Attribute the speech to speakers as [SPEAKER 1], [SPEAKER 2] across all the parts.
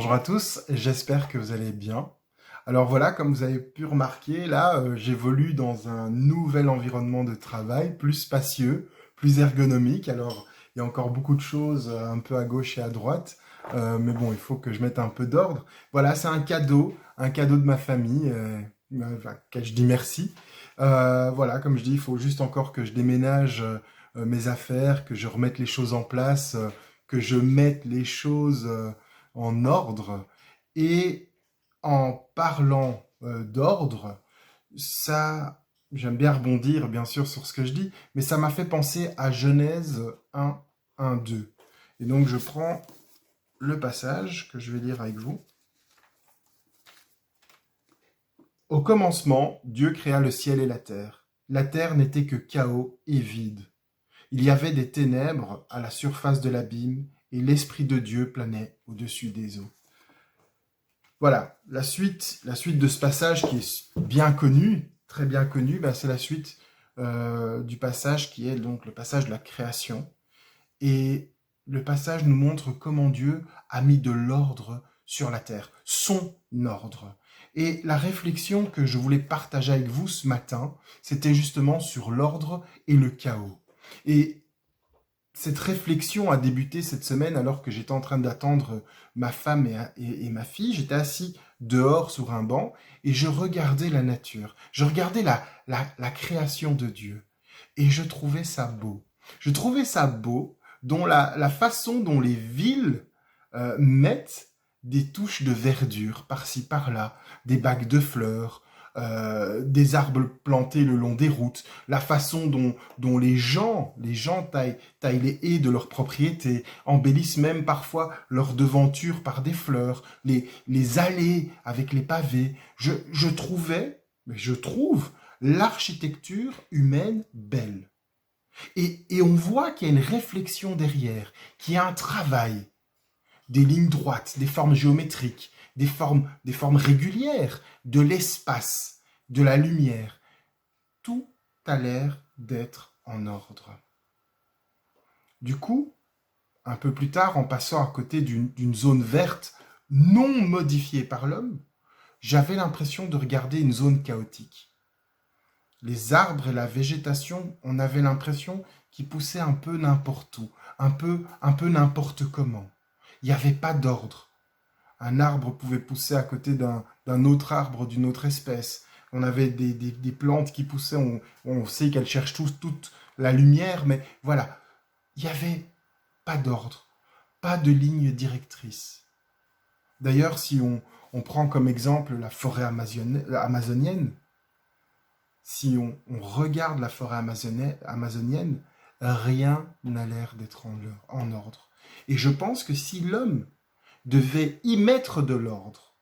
[SPEAKER 1] Bonjour à tous, j'espère que vous allez bien. Alors voilà, comme vous avez pu remarquer, là, j'évolue dans un nouvel environnement de travail, plus spacieux, plus ergonomique. Alors, il y a encore beaucoup de choses un peu à gauche et à droite, mais bon, il faut que je mette un peu d'ordre. Voilà, c'est un cadeau de ma famille, enfin, que je dis merci. Voilà, comme je dis, il faut juste encore que je déménage mes affaires, que je remette les choses en place, que je mette les choses en ordre. Et en parlant d'ordre, ça, j'aime bien rebondir bien sûr sur ce que je dis, mais ça m'a fait penser à Genèse 1, 1, 2. Et donc je prends le passage que je vais lire avec vous. Au commencement, Dieu créa le ciel et la terre. La terre n'était que chaos et vide. Il y avait des ténèbres à la surface de l'abîme et l'Esprit de Dieu planait au-dessus des eaux. Voilà, la suite de ce passage qui est bien connu, très bien connu, ben c'est la suite du passage qui est donc le passage de la création. Et le passage nous montre comment Dieu a mis de l'ordre sur la terre, son ordre. Et la réflexion que je voulais partager avec vous ce matin, c'était justement sur l'ordre et le chaos. Et cette réflexion a débuté cette semaine alors que j'étais en train d'attendre ma femme et ma fille. J'étais assis dehors sur un banc et je regardais la nature. Je regardais la création de Dieu. Et je trouvais ça beau. Je trouvais ça beau dont la façon dont les villes mettent des touches de verdure par-ci par-là, des bacs de fleurs, des arbres plantés le long des routes, la façon dont les gens taillent les haies de leur propriété, embellissent même parfois leur devanture par des fleurs, les allées avec les pavés. Je trouve l'architecture humaine belle. Et on voit qu'il y a une réflexion derrière, qu'il y a un travail, des lignes droites, des formes géométriques, des formes régulières, de l'espace, de la lumière. Tout a l'air d'être en ordre. Du coup, un peu plus tard, en passant à côté d'une zone verte non modifiée par l'homme, j'avais l'impression de regarder une zone chaotique. Les arbres et la végétation, on avait l'impression qu'ils poussaient un peu n'importe où, un peu n'importe comment. Il n'y avait pas d'ordre. Un arbre pouvait pousser à côté d'un autre arbre d'une autre espèce. On avait des plantes qui poussaient, on sait qu'elles cherchent toute la lumière, mais voilà, il n'y avait pas d'ordre, pas de ligne directrice. D'ailleurs, si on prend comme exemple la forêt amazonienne, si on regarde la forêt amazonienne, rien n'a l'air d'être en ordre. Et je pense que si l'homme devait y mettre de l'ordre,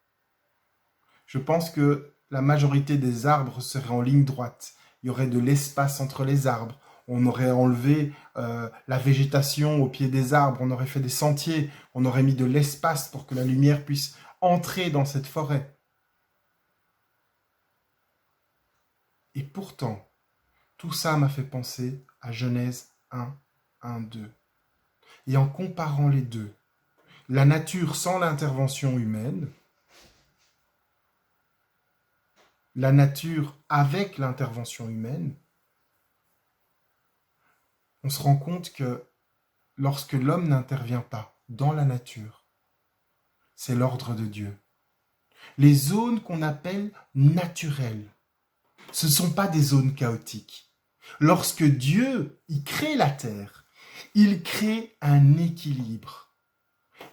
[SPEAKER 1] je pense que la majorité des arbres seraient en ligne droite. Il y aurait de l'espace entre les arbres. On aurait enlevé la végétation au pied des arbres. On aurait fait des sentiers. On aurait mis de l'espace pour que la lumière puisse entrer dans cette forêt. Et pourtant, tout ça m'a fait penser à Genèse 1, 1, 2. Et en comparant les deux, la nature sans l'intervention humaine, la nature avec l'intervention humaine, on se rend compte que lorsque l'homme n'intervient pas dans la nature, c'est l'ordre de Dieu. Les zones qu'on appelle naturelles, ce ne sont pas des zones chaotiques. Lorsque Dieu y crée la terre, il crée un équilibre.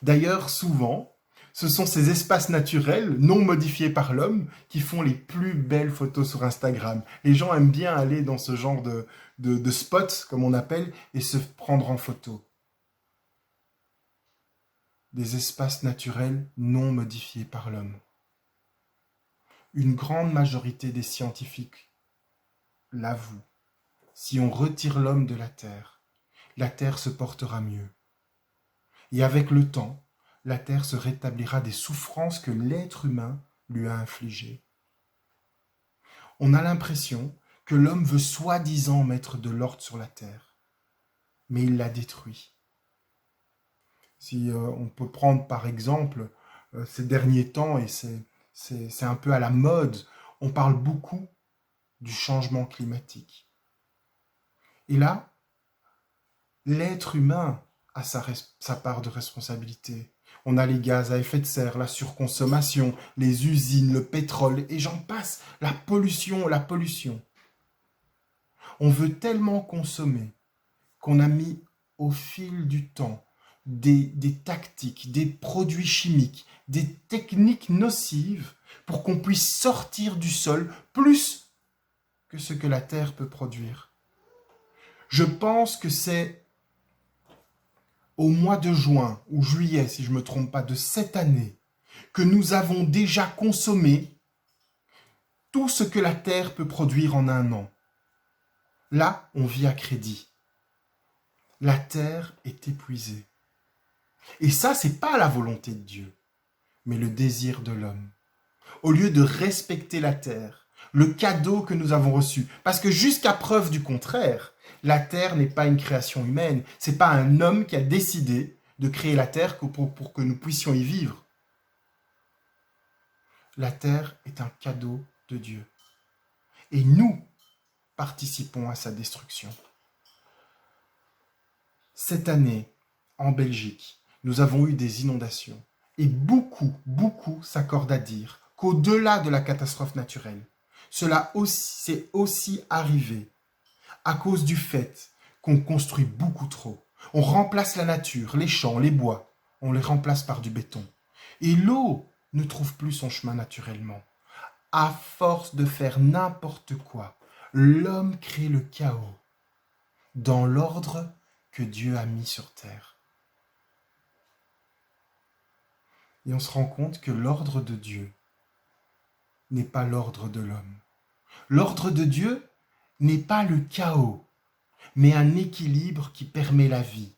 [SPEAKER 1] D'ailleurs, souvent, ce sont ces espaces naturels, non modifiés par l'homme, qui font les plus belles photos sur Instagram. Les gens aiment bien aller dans ce genre de spots, comme on appelle, et se prendre en photo. Des espaces naturels non modifiés par l'homme. Une grande majorité des scientifiques l'avouent. Si on retire l'homme de la terre se portera mieux. Et avec le temps, la terre se rétablira des souffrances que l'être humain lui a infligées. On a l'impression que l'homme veut soi-disant mettre de l'ordre sur la terre, mais il la détruit. Si on peut prendre par exemple ces derniers temps, et c'est un peu à la mode, on parle beaucoup du changement climatique. Et là, l'être humain a sa part de responsabilité. On a les gaz à effet de serre, la surconsommation, les usines, le pétrole, et j'en passe, la pollution, la pollution. On veut tellement consommer qu'on a mis au fil du temps des tactiques, des produits chimiques, des techniques nocives pour qu'on puisse sortir du sol plus que ce que la terre peut produire. Je pense que c'est au mois de juin ou juillet, si je ne me trompe pas, de cette année, que nous avons déjà consommé tout ce que la terre peut produire en un an. Là, on vit à crédit. La terre est épuisée. Et ça, c'est pas la volonté de Dieu, mais le désir de l'homme. Au lieu de respecter la terre, le cadeau que nous avons reçu, parce que jusqu'à preuve du contraire, la terre n'est pas une création humaine, c'est pas un homme qui a décidé de créer la terre pour que nous puissions y vivre. La terre est un cadeau de Dieu. Et nous participons à sa destruction. Cette année, en Belgique, nous avons eu des inondations. Et beaucoup s'accordent à dire qu'au-delà de la catastrophe naturelle, cela s'est aussi arrivé à cause du fait qu'on construit beaucoup trop. On remplace la nature, les champs, les bois, on les remplace par du béton. Et l'eau ne trouve plus son chemin naturellement. À force de faire n'importe quoi, l'homme crée le chaos dans l'ordre que Dieu a mis sur terre. Et on se rend compte que l'ordre de Dieu n'est pas l'ordre de l'homme. L'ordre de Dieu n'est pas le chaos, mais un équilibre qui permet la vie.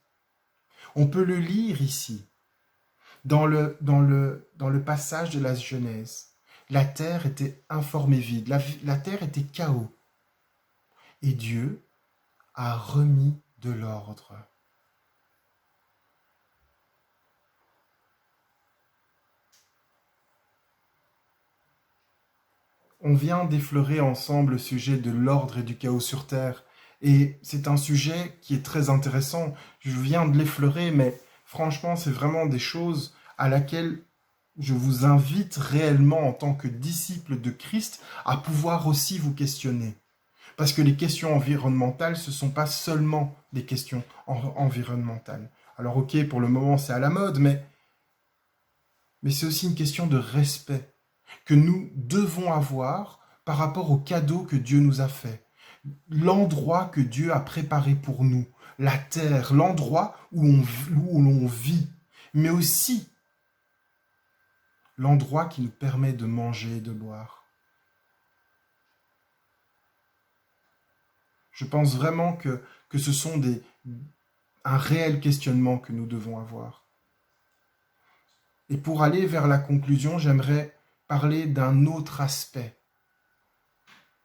[SPEAKER 1] On peut le lire ici, dans le passage de la Genèse. La terre était informe et vide, la terre était chaos. Et Dieu a remis de l'ordre. On vient d'effleurer ensemble le sujet de l'ordre et du chaos sur Terre. Et c'est un sujet qui est très intéressant. Je viens de l'effleurer, mais franchement, c'est vraiment des choses à laquelle je vous invite réellement en tant que disciple de Christ à pouvoir aussi vous questionner. Parce que les questions environnementales, ce ne sont pas seulement des questions environnementales. Alors ok, pour le moment c'est à la mode, mais c'est aussi une question de respect que nous devons avoir par rapport au cadeau que Dieu nous a fait. L'endroit que Dieu a préparé pour nous, la terre, l'endroit où l'on vit, mais aussi l'endroit qui nous permet de manger et de boire. Je pense vraiment que ce sont un réel questionnement que nous devons avoir. Et pour aller vers la conclusion, j'aimerais parler d'un autre aspect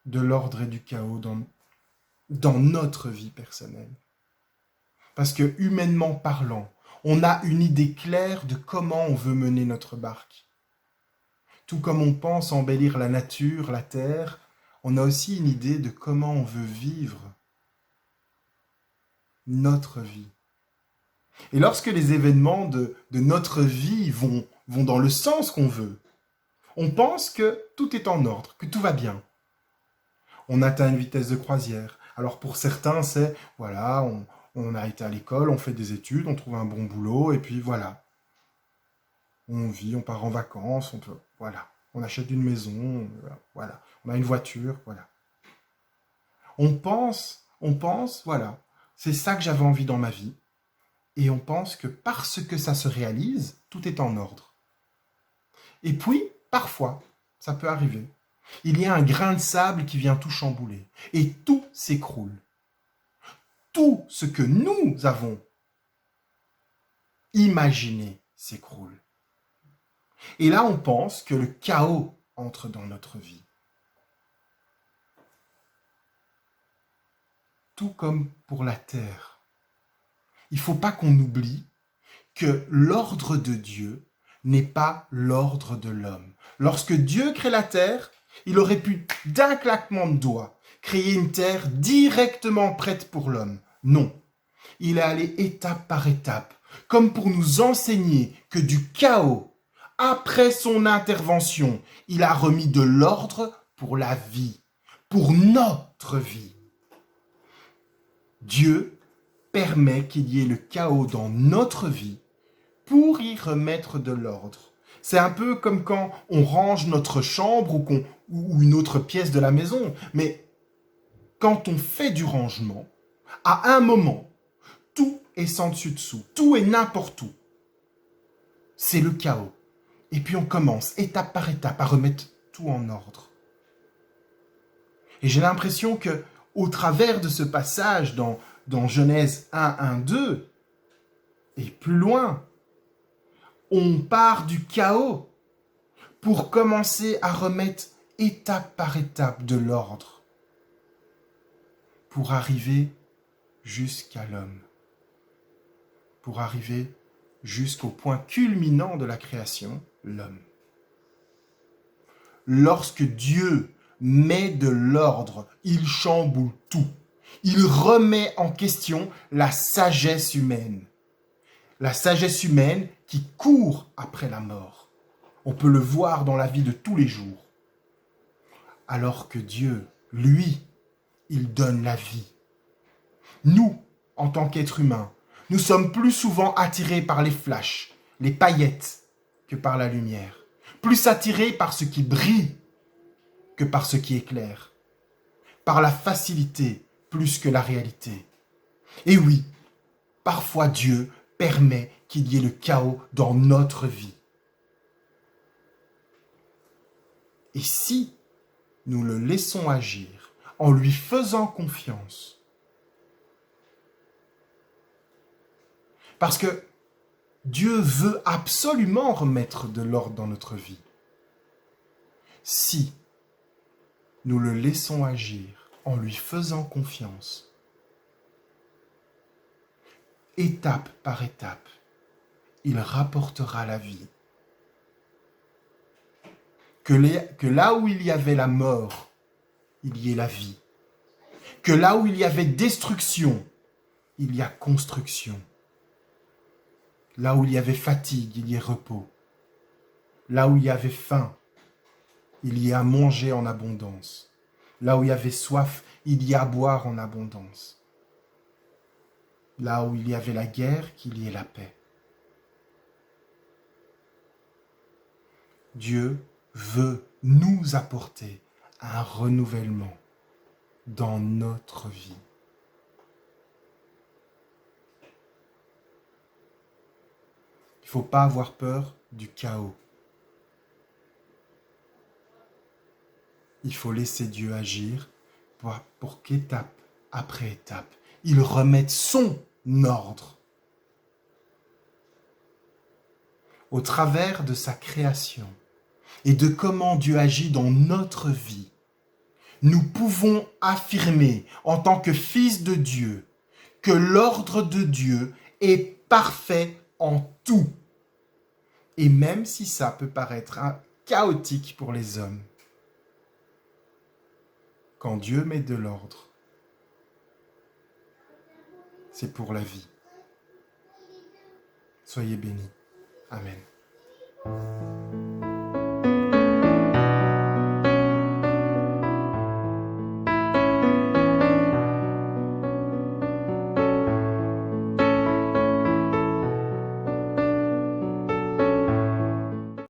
[SPEAKER 1] de l'ordre et du chaos dans notre vie personnelle. Parce que humainement parlant, on a une idée claire de comment on veut mener notre barque. Tout comme on pense embellir la nature, la terre, on a aussi une idée de comment on veut vivre notre vie. Et lorsque les événements de notre vie vont dans le sens qu'on veut, on pense que tout est en ordre, que tout va bien. On atteint une vitesse de croisière. Alors pour certains, c'est, voilà, on a été à l'école, on fait des études, on trouve un bon boulot, et puis voilà. On vit, on part en vacances, voilà. On achète une maison, voilà. On a une voiture, voilà. On pense, voilà. C'est ça que j'avais envie dans ma vie. Et on pense que parce que ça se réalise, tout est en ordre. Et puis, parfois, ça peut arriver. Il y a un grain de sable qui vient tout chambouler. Et tout s'écroule. Tout ce que nous avons imaginé s'écroule. Et là, on pense que le chaos entre dans notre vie. Tout comme pour la terre. Il ne faut pas qu'on oublie que l'ordre de Dieu n'est pas l'ordre de l'homme. Lorsque Dieu crée la terre, il aurait pu, d'un claquement de doigts, créer une terre directement prête pour l'homme. Non, il est allé étape par étape, comme pour nous enseigner que du chaos, après son intervention, il a remis de l'ordre pour la vie, pour notre vie. Dieu permet qu'il y ait le chaos dans notre vie pour y remettre de l'ordre. C'est un peu comme quand on range notre chambre ou une autre pièce de la maison. Mais quand on fait du rangement, à un moment, tout est sans dessus-dessous, tout est n'importe où. C'est le chaos. Et puis on commence, étape par étape, à remettre tout en ordre. Et j'ai l'impression que, au travers de ce passage dans Genèse 1, 1, 2, et plus loin, on part du chaos pour commencer à remettre étape par étape de l'ordre, pour arriver jusqu'à l'homme, pour arriver jusqu'au point culminant de la création, l'homme. Lorsque Dieu met de l'ordre, il chamboule tout. Il remet en question la sagesse humaine. La sagesse humaine qui court après la mort. On peut le voir dans la vie de tous les jours. Alors que Dieu, lui, il donne la vie. Nous, en tant qu'êtres humains, nous sommes plus souvent attirés par les flashs, les paillettes, que par la lumière. Plus attirés par ce qui brille que par ce qui éclaire. Par la facilité plus que la réalité. Et oui, parfois Dieu permet qu'il y ait le chaos dans notre vie. Et si nous le laissons agir en lui faisant confiance, parce que Dieu veut absolument remettre de l'ordre dans notre vie. Si nous le laissons agir en lui faisant confiance, étape par étape, il rapportera la vie. Que là où il y avait la mort, il y ait la vie. Que là où il y avait destruction, il y a construction. Là où il y avait fatigue, il y ait repos. Là où il y avait faim, il y a à manger en abondance. Là où il y avait soif, il y a à boire en abondance. Là où il y avait la guerre, qu'il y ait la paix. Dieu veut nous apporter un renouvellement dans notre vie. Il ne faut pas avoir peur du chaos. Il faut laisser Dieu agir pour qu'étape après étape, il remette son ordre. Au travers de sa création et de comment Dieu agit dans notre vie, nous pouvons affirmer en tant que fils de Dieu que l'ordre de Dieu est parfait en tout. Et même si ça peut paraître chaotique pour les hommes, quand Dieu met de l'ordre, c'est pour la vie. Soyez bénis. Amen.